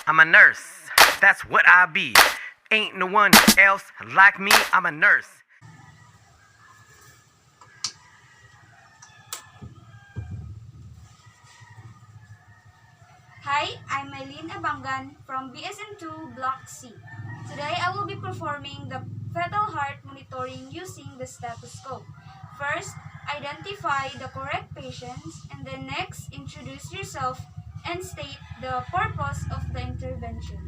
I'm a nurse. That's what I be. Ain't no one else like me. I'm a nurse. Hi, I'm Mylene Abangan from BSN2 Block C. Today I will be performing the fetal heart monitoring using the stethoscope. First, identify the correct patients, and then next, introduce yourself and state the purpose of the intervention.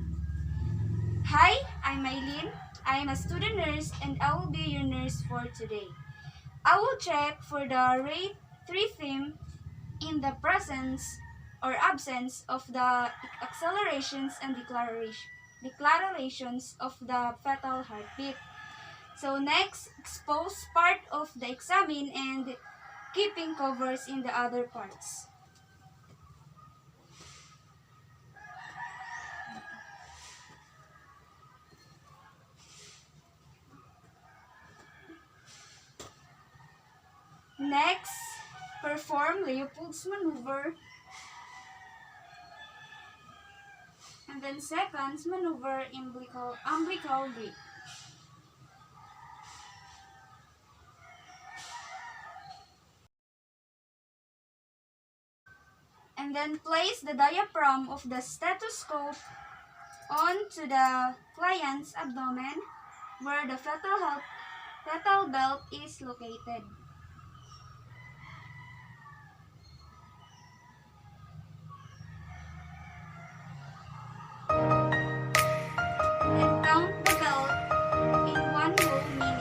Hi, I'm Mylene. I am a student nurse and I will be your nurse for today. I will check for the rate 3 theme in the presence or absence of the accelerations and declarations of the fetal heartbeat. So next, expose part of the examine and keeping covers in the other parts. Next, perform Leopold's maneuver, and then seconds maneuver umbilical grip. And then place the diaphragm of the stethoscope onto the client's abdomen where the fetal belt is located. Then count the belt in 1 whole minute.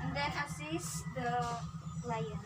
And then assist the client.